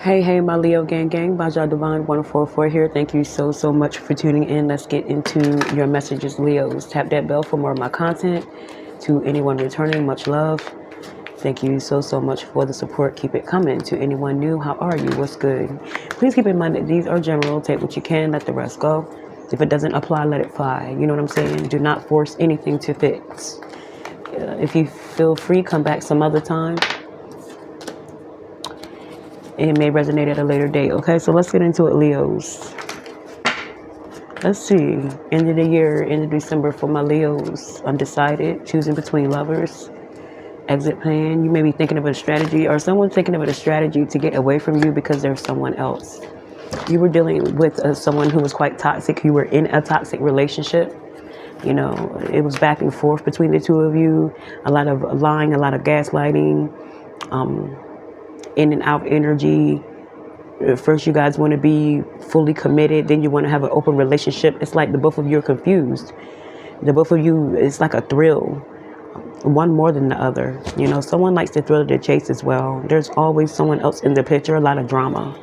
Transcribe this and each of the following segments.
Hey, my Leo gang, Baja Divine 144 here. Thank you so much for tuning in. Let's get into your messages, Leos. Tap that bell for more of my content. To anyone returning, much love. Thank you so much for the support. Keep it coming. To anyone new, how are you? What's good? Please keep in mind that these are general. Take what you can, let the rest go. If it doesn't apply, let it fly. You know what I'm saying? Do not force anything to fit. If you feel free, come back some other time. It may resonate at a later date. Okay, so let's get into it, Leos. Let's see. End of the year, end of December for my Leos. Undecided, choosing between lovers, exit plan. You may be thinking of a strategy, or someone's thinking of a strategy to get away from you because there's someone else. You were dealing with someone who was quite toxic. You were in a toxic relationship. You know, it was back and forth between the two of you. A lot of lying, a lot of gaslighting, in and out energy. First, you guys want to be fully committed. Then you want to have an open relationship. It's like the both of you are confused. The both of you, it's like a thrill. One more than the other. You know, someone likes the thrill of the chase as well. There's always someone else in the picture. A lot of drama.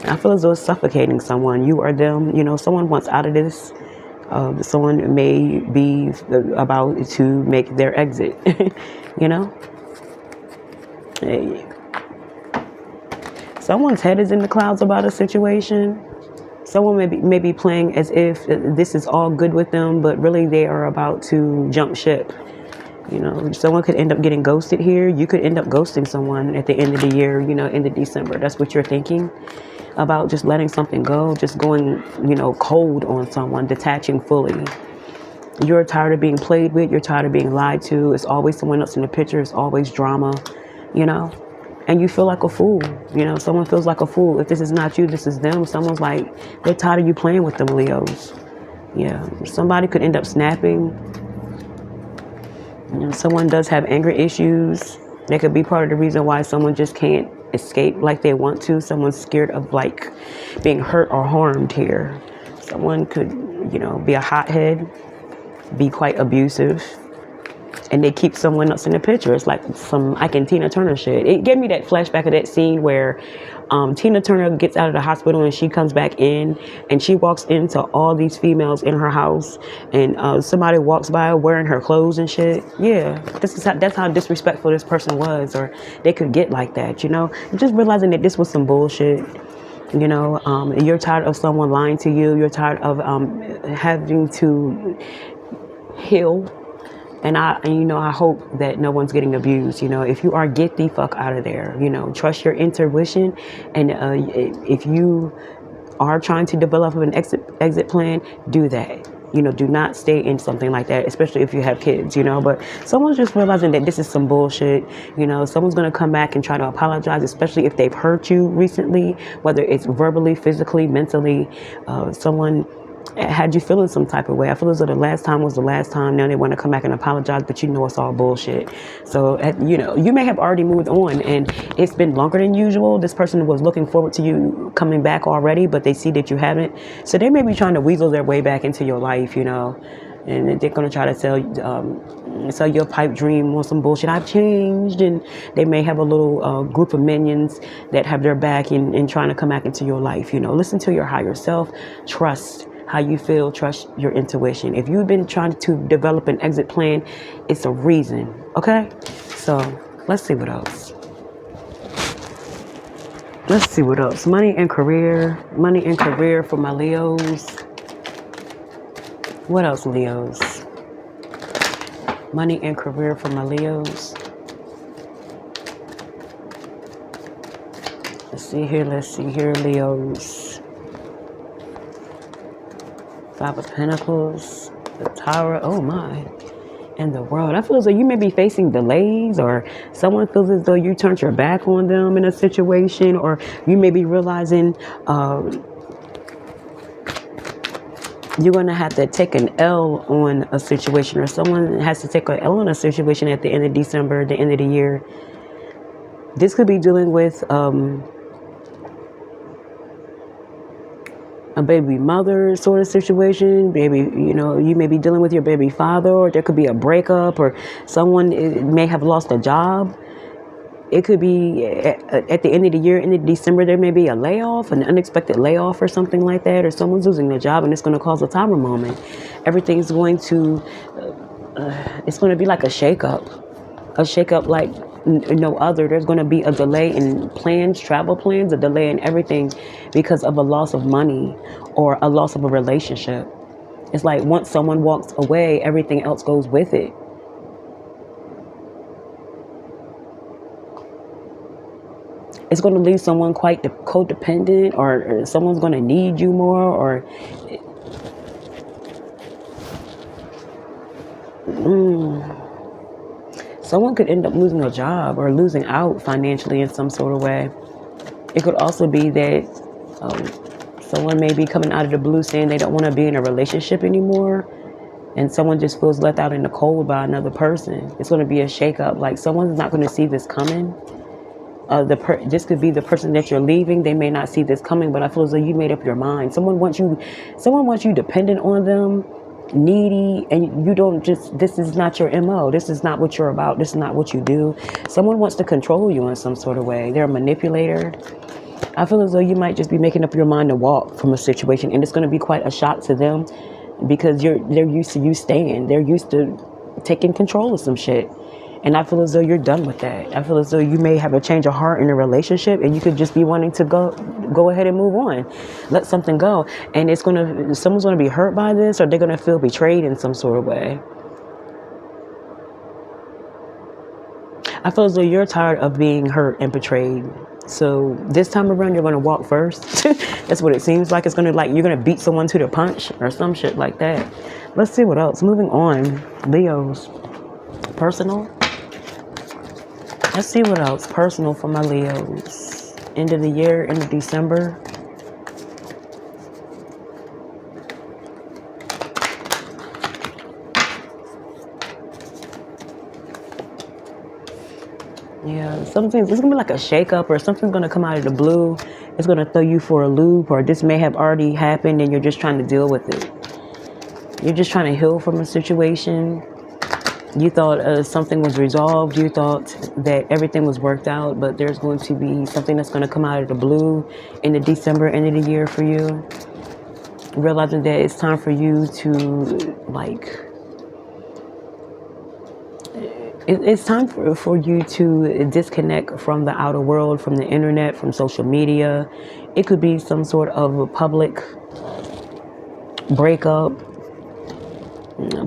I feel as though it's suffocating someone. You or them. You know, someone wants out of this. Someone may be about to make their exit. You know? Someone's head is in the clouds about a situation. Someone may be playing as if this is all good with them, but really they are about to jump ship. You know, someone could end up getting ghosted here. You could end up ghosting someone at the end of the year, you know, end of December. That's what you're thinking about, just letting something go, just going, you know, cold on someone, detaching fully. You're tired of being played with. You're tired of being lied to. It's always someone else in the picture. It's always drama, you know. And you feel like a fool, you know, someone feels like a fool. If this is not you, this is them. Someone's like, they're tired of you playing with them, Leos. Yeah, somebody could end up snapping. You know, someone does have anger issues. That could be part of the reason why someone just can't escape like they want to. Someone's scared of like being hurt or harmed here. Someone could, you know, be a hothead, be quite abusive. And they keep someone else in the picture. It's like some Ike and Tina Turner shit. It gave me that flashback of that scene where Tina Turner gets out of the hospital and she comes back in and she walks into all these females in her house and somebody walks by wearing her clothes and shit. Yeah, that's how disrespectful this person was, or they could get like that, you know? Just realizing that this was some bullshit. You know, you're tired of someone lying to you. You're tired of having to heal. And I hope that no one's getting abused. You know, if you are, get the fuck out of there. You know, trust your intuition. And if you are trying to develop an exit plan, do that. You know, do not stay in something like that, especially if you have kids, you know. But someone's just realizing that this is some bullshit. You know, someone's going to come back and try to apologize, especially if they've hurt you recently, whether it's verbally, physically, mentally. Someone had you feeling some type of way. I feel as though the last time was the last time. Now they want to come back and apologize, but you know it's all bullshit. So, you know, you may have already moved on and it's been longer than usual. This person was looking forward to you coming back already, but they see that you haven't. So they may be trying to weasel their way back into your life, you know, and they're going to try to sell you a pipe dream or some bullshit. I've changed. And they may have a little group of minions that have their back and trying to come back into your life. You know, listen to your higher self. Trust how you feel, trust your intuition. If you've been trying to develop an exit plan, it's a reason, okay? So let's see what else. Let's see what else. Money and career for my Leos. What else, Leos? Money and career for my Leos. Let's see here, Leos. Five of Pentacles, the Tower, oh my, and the World. I feel as though you may be facing delays, or someone feels as though you turned your back on them in a situation, or you may be realizing you're going to have to take an L on a situation, or someone has to take an L on a situation at the end of December, the end of the year. This could be dealing with a baby mother sort of situation. Maybe, you know, you may be dealing with your baby father, or there could be a breakup, or someone may have lost a job. It could be at the end of the year, end of December, there may be a layoff, an unexpected layoff or something like that, or someone's losing their job and it's going to cause a tower moment. Everything's going to, it's going to be like a shakeup like no other. There's going to be a delay in plans, travel plans, a delay in everything because of a loss of money or a loss of a relationship. It's like once someone walks away, everything else goes with it. It's going to leave someone quite codependent, or someone's going to need you more, or someone could end up losing a job or losing out financially in some sort of way. It could also be that someone may be coming out of the blue saying they don't want to be in a relationship anymore, and someone just feels left out in the cold by another person. It's going to be a shakeup. Like someone's not going to see this coming. This could be the person that you're leaving. They may not see this coming, but I feel as though you made up your mind. Someone wants you dependent on them, needy, and you don't just, this is not your MO. This is not what you're about. This is not what you do. Someone wants to control you in some sort of way. They're a manipulator. I feel as though you might just be making up your mind to walk from a situation, and it's going to be quite a shock to them because they're used to you staying. They're used to taking control of some shit. And I feel as though you're done with that. I feel as though you may have a change of heart in a relationship, and you could just be wanting to go ahead and move on, let something go. And someone's gonna be hurt by this, or they're gonna feel betrayed in some sort of way. I feel as though you're tired of being hurt and betrayed. So this time around, you're gonna walk first. That's what it seems like. It's gonna you're gonna beat someone to the punch or some shit like that. Let's see what else. Moving on, Leos. Personal. Let's see what else. Personal for my Leos. End of the year, end of December. Yeah, it's going to be like a shakeup, or something's going to come out of the blue. It's going to throw you for a loop, or this may have already happened and you're just trying to deal with it. You're just trying to heal from a situation. You thought something was resolved. You thought that everything was worked out, but there's going to be something that's going to come out of the blue in the December end of the year for you. Realizing that it's time for you to, it's time for you to disconnect from the outer world, from the internet, from social media. It could be some sort of a public breakup,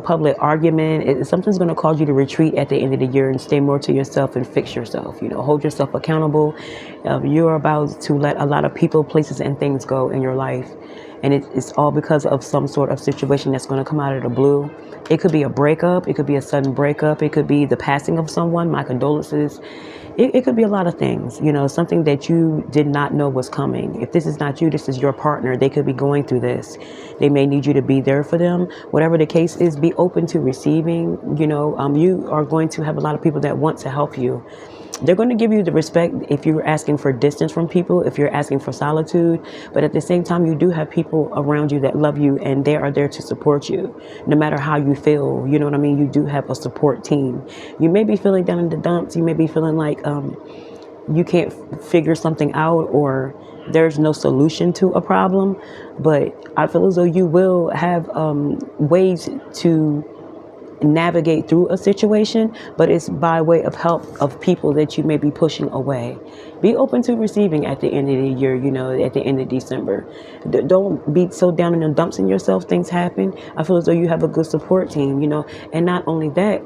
public argument. Something's going to cause you to retreat at the end of the year and stay more to yourself and fix yourself. Hold yourself accountable. You're about to let a lot of people, places, and things go in your life, and it's all because of some sort of situation that's going to come out of the blue. It could be a breakup. It could be a sudden breakup. It could be the passing of someone. My condolences. It could be a lot of things, something that you did not know was coming. If this is not you, this is your partner. They could be going through this. They may need you to be there for them. Whatever the case is, be open to receiving. You are going to have a lot of people that want to help you. They're going to give you the respect if you're asking for distance from people, if you're asking for solitude. But at the same time, you do have people around you that love you, and they are there to support you, no matter how you feel. You know what I mean? You do have a support team. You may be feeling down in the dumps. You may be feeling like you can't figure something out, or there's no solution to a problem. But I feel as though you will have ways to navigate through a situation, but it's by way of help of people that you may be pushing away. Be open to receiving at the end of the year, at the end of December. Don't be so down in the dumps in yourself. Things happen. I feel as though you have a good support team, and not only that,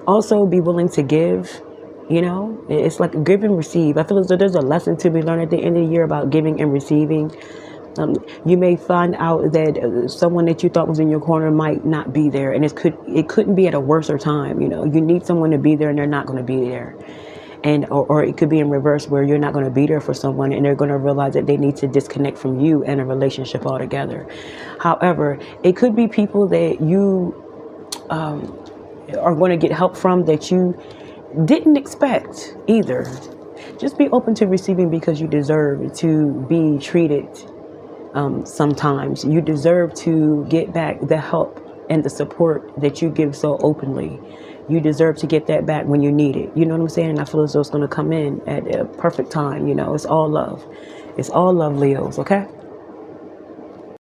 also be willing to give. It's like give and receive. I feel as though there's a lesson to be learned at the end of the year about giving and receiving. You may find out that someone that you thought was in your corner might not be there, and it couldn't be at a worser time. You need someone to be there, and they're not going to be there, or it could be in reverse, where you're not going to be there for someone, and they're going to realize that they need to disconnect from you and a relationship altogether. However, it could be people that you are going to get help from that you didn't expect either. Just be open to receiving, because you deserve to be treated. Sometimes you deserve to get back the help and the support that you give so openly. You deserve to get that back when you need it. You know what I'm saying? And I feel as though it's going to come in at a perfect time. You know, it's all love. It's all love, Leos, okay?